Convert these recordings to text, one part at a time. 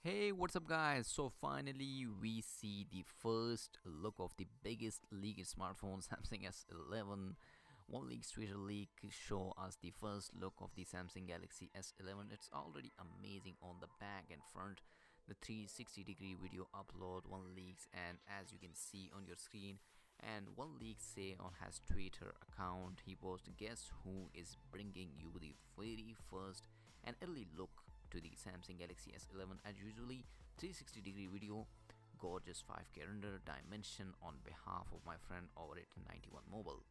Hey, what's up, guys? So, finally, we see the first look of the biggest leak in smartphones, Samsung S11. Onleak's Twitter leak show us the first look of the Samsung Galaxy S11. It's already amazing on the back and front. The 360-degree video upload, Onleaks, and as you can see on your screen, and Onleak say on his Twitter account, he posted, "Guess who is bringing you the very first and early look to the Samsung Galaxy S11 as usually 360-degree video, gorgeous 5K render dimension on behalf of my friend over at 91 Mobile."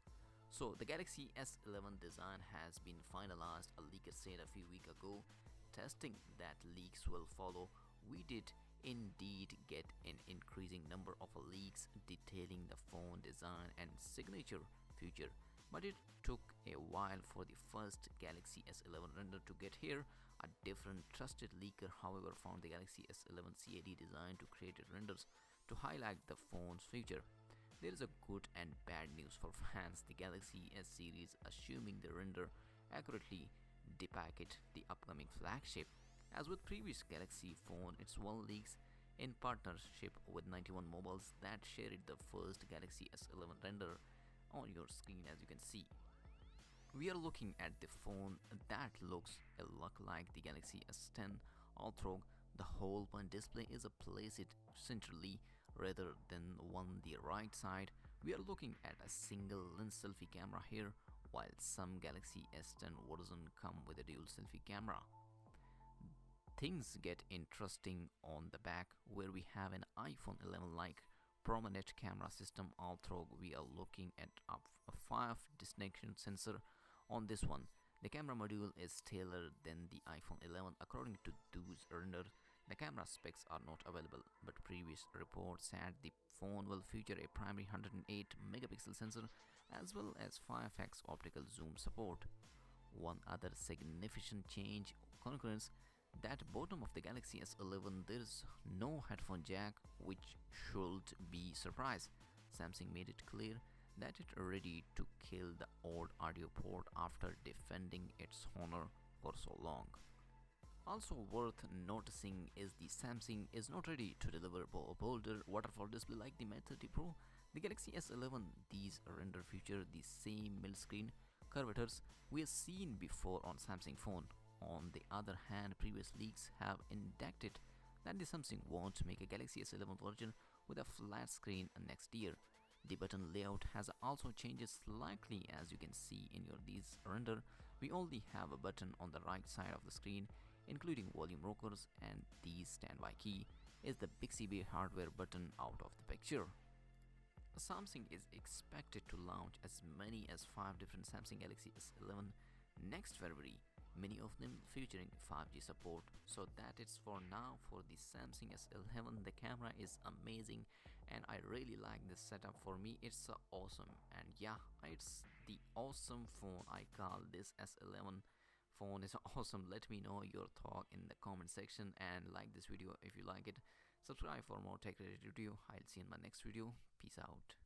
So the Galaxy S11 design has been finalized, a leaker said a few weeks ago, testing that leaks will follow. We did indeed get an increasing number of leaks detailing the phone design and signature feature, but it took a while for the first Galaxy S11 render to get here. A different trusted leaker, however, found the Galaxy S11 CAD design to create renders to highlight the phone's future. There is a good and bad news for fans. The Galaxy S series, assuming the render accurately depict the upcoming flagship. As with previous Galaxy phone, it's Onleak in partnership with 91 Mobiles that shared the first Galaxy S11 render on your screen. As you can see, we are looking at the phone that looks a lot like the Galaxy S10, although the whole point display is placed centrally rather than on the right side. We are looking at a single lens selfie camera here, while some Galaxy S10 version come with a dual selfie camera. Things get interesting on the back, where we have an iPhone 11 like prominent camera system, although we are looking at a 5 distinction sensor on this one. The camera module is tailored than the iPhone 11. According to those renders, the camera specs are not available, but previous reports said the phone will feature a primary 108 megapixel sensor as well as 5x optical zoom support. One other significant change concurrence that bottom of the Galaxy S11 there is no headphone jack, which should be surprise. Samsung made it clear that it ready to kill the old audio port after defending its honor for so long. Also worth noticing is the Samsung is not ready to deliver a bolder waterfall display like the Mate 30 Pro. The Galaxy S11 these render feature the same middle screen curvatures we have seen before on Samsung phone. On the other hand, previous leaks have indicated that the Samsung wants to make a Galaxy S11 version with a flat screen next year. The button layout has also changed slightly. As you can see in your these render, we only have a button on the right side of the screen, including volume rockers, and the standby key is the Bixby hardware button out of the picture. Samsung is expected to launch as many as 5 different Samsung Galaxy S11 next February, many of them featuring 5G support. So that it's for now for the Samsung S11. The camera is amazing and I really like this setup. For me it's awesome, and yeah, it's the awesome phone. I call this S11 phone is awesome. Let me know your thought in the comment section and like this video if you like it. Subscribe for more tech related video. I'll see you in my next video. Peace out.